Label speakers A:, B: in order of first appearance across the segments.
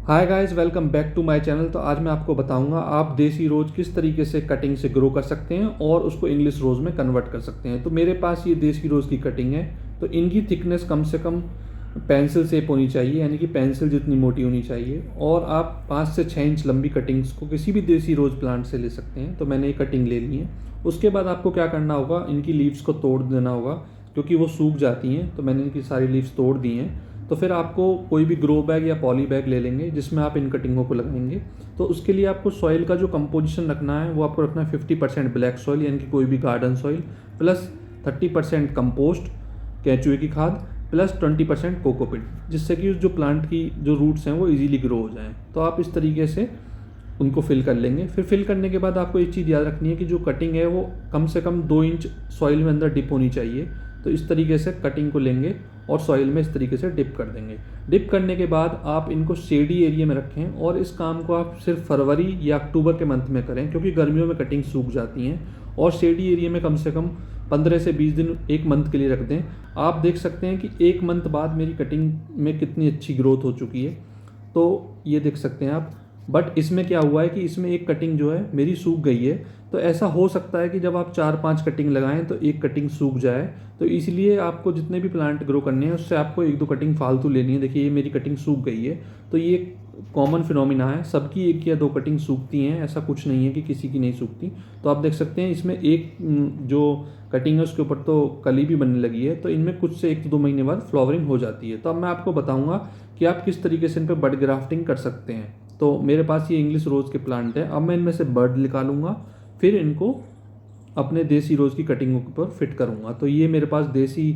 A: Hi guys, welcome back to my channel. तो आज मैं आपको बताऊंगा आप देसी रोज़ किस तरीके से कटिंग से ग्रो कर सकते हैं और उसको इंग्लिश रोज़ में कन्वर्ट कर सकते हैं। तो मेरे पास ये देसी रोज़ की कटिंग है। तो इनकी थिकनेस कम से कम पेंसिल शेप होनी चाहिए, यानी कि पेंसिल जितनी मोटी होनी चाहिए। और आप 5 से 6 इंच लंबी कटिंग्स को किसी भी देसी रोज़ प्लांट से ले सकते हैं। तो मैंने ये कटिंग ले ली है। उसके बाद आपको क्या करना होगा, इनकी लीव्स को तोड़ देना होगा क्योंकि वो सूख जाती हैं। तो मैंने इनकी सारी लीव्स तोड़ दी हैं। तो फिर आपको कोई भी ग्रो बैग या पॉली बैग ले लेंगे जिसमें आप इन कटिंगों को लगाएंगे। तो उसके लिए आपको सॉइल का जो कंपोजिशन रखना है वो आपको रखना है 50% ब्लैक सॉइल, यानी कि कोई भी गार्डन सॉइल, प्लस 30% कंपोस्ट केंचुए की खाद, प्लस 20% कोकोपिट, जिससे कि जो प्लांट की जो रूट्स हैं वो इजीली ग्रो हो जाएं। तो आप इस तरीके से उनको फिल कर लेंगे। फिर फिल करने के बाद आपको एक चीज़ याद रखनी है कि जो कटिंग है वो कम से कम 2 इंच सॉइल में अंदर डिप होनी चाहिए। तो इस तरीके से कटिंग को लेंगे और सॉइल में इस तरीके से डिप कर देंगे। डिप करने के बाद आप इनको शेडी एरिया में रखें और इस काम को आप सिर्फ फरवरी या अक्टूबर के मंथ में करें, क्योंकि गर्मियों में कटिंग सूख जाती हैं। और शेडी एरिया में कम से कम 15 से 20 दिन, एक मंथ के लिए रख दें। आप देख सकते हैं कि एक मंथ बाद मेरी कटिंग में कितनी अच्छी ग्रोथ हो चुकी है। तो ये देख सकते हैं आप। बट इसमें क्या हुआ है कि इसमें एक कटिंग जो है मेरी सूख गई है। तो ऐसा हो सकता है कि जब आप 4-5 कटिंग लगाएं तो एक कटिंग सूख जाए। तो इसलिए आपको जितने भी प्लांट ग्रो करने हैं उससे आपको 1-2 कटिंग फालतू लेनी है। देखिए ये मेरी कटिंग सूख गई है। तो ये कॉमन फिनोमिना है, सबकी 1 या 2 कटिंग सूखती हैं, ऐसा कुछ नहीं है कि किसी की नहीं सूखती। तो आप देख सकते हैं इसमें एक जो कटिंग है उसके ऊपर तो कली भी बनने लगी है। तो इनमें कुछ से 1 से 2 महीने बाद फ्लावरिंग हो जाती है। तो अब मैं आपको बताऊंगा कि आप किस तरीके से इन पर बड ग्राफ्टिंग कर सकते हैं। तो मेरे पास ये इंग्लिश रोज़ के प्लांट है। अब मैं इनमें से बड निकालूंगा, फिर इनको अपने देसी रोज़ की कटिंगों के ऊपर फिट करूँगा। तो ये मेरे पास देसी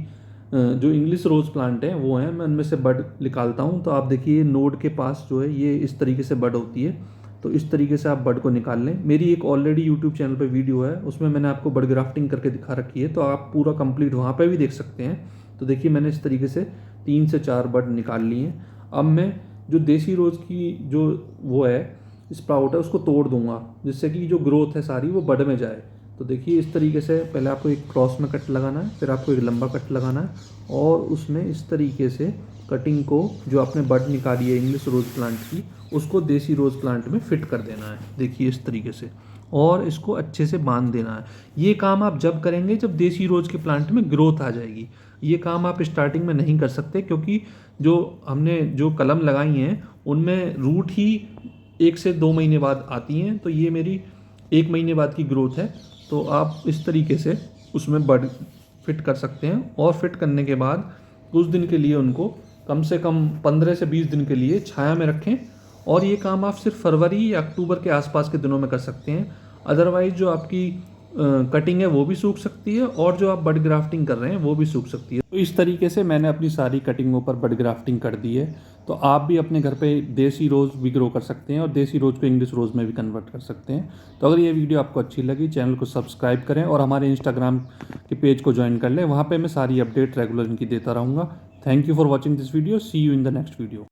A: जो इंग्लिश रोज़ प्लांट हैं वो हैं। मैं उनमें से बड निकालता हूँ। तो आप देखिए नोड के पास जो है ये इस तरीके से बड होती है। तो इस तरीके से आप बड को निकाल लें। मेरी एक ऑलरेडी यूट्यूब चैनल पे वीडियो है, उसमें मैंने आपको बड ग्राफ्टिंग करके दिखा रखी है। तो आप पूरा कंप्लीट वहाँ पे भी देख सकते हैं। तो देखिए मैंने इस तरीके से 3 से 4 बड निकाल लिए हैं। अब मैं जो देसी रोज़ की जो वो है स्प्राउट है उसको तोड़ दूंगा, जिससे कि जो ग्रोथ है सारी वो बड में जाए। तो देखिए इस तरीके से पहले आपको एक क्रॉस में कट लगाना है, फिर आपको एक लंबा कट लगाना है और उसमें इस तरीके से कटिंग को जो आपने बड निकाली है इंग्लिश रोज़ प्लांट की उसको देसी रोज़ प्लांट में फिट कर देना है। देखिए इस तरीके से, और इसको अच्छे से बांध देना है। ये काम आप जब करेंगे जब देसी रोज़ के प्लांट में ग्रोथ आ जाएगी। ये काम आप स्टार्टिंग में नहीं कर सकते, क्योंकि जो हमने जो कलम लगाई हैं उनमें रूट ही 1 से 2 महीने बाद आती हैं। तो ये मेरी 1 महीने बाद की ग्रोथ है। तो आप इस तरीके से उसमें बड फिट कर सकते हैं। और फिट करने के बाद कुछ दिन के लिए उनको कम से कम 15 से 20 दिन के लिए छाया में रखें। और ये काम आप सिर्फ फरवरी या अक्टूबर के आसपास के दिनों में कर सकते हैं। अदरवाइज जो आपकी कटिंग है वो भी सूख सकती है और जो आप बड ग्राफ्टिंग कर रहे हैं वो भी सूख सकती है। तो इस तरीके से मैंने अपनी सारी कटिंगों पर बड ग्राफ्टिंग कर दी है। तो आप भी अपने घर पे देसी रोज़ भी ग्रो कर सकते हैं और देसी रोज़ को इंग्लिश रोज़ में भी कन्वर्ट कर सकते हैं। तो अगर ये वीडियो आपको अच्छी लगी, चैनल को सब्सक्राइब करें और हमारे इंस्टाग्राम के पेज को ज्वाइन कर लें। वहाँ पे मैं सारी अपडेट रेगुलर इनकी देता रहूँगा। Thank you for watching this video. See you in the next video.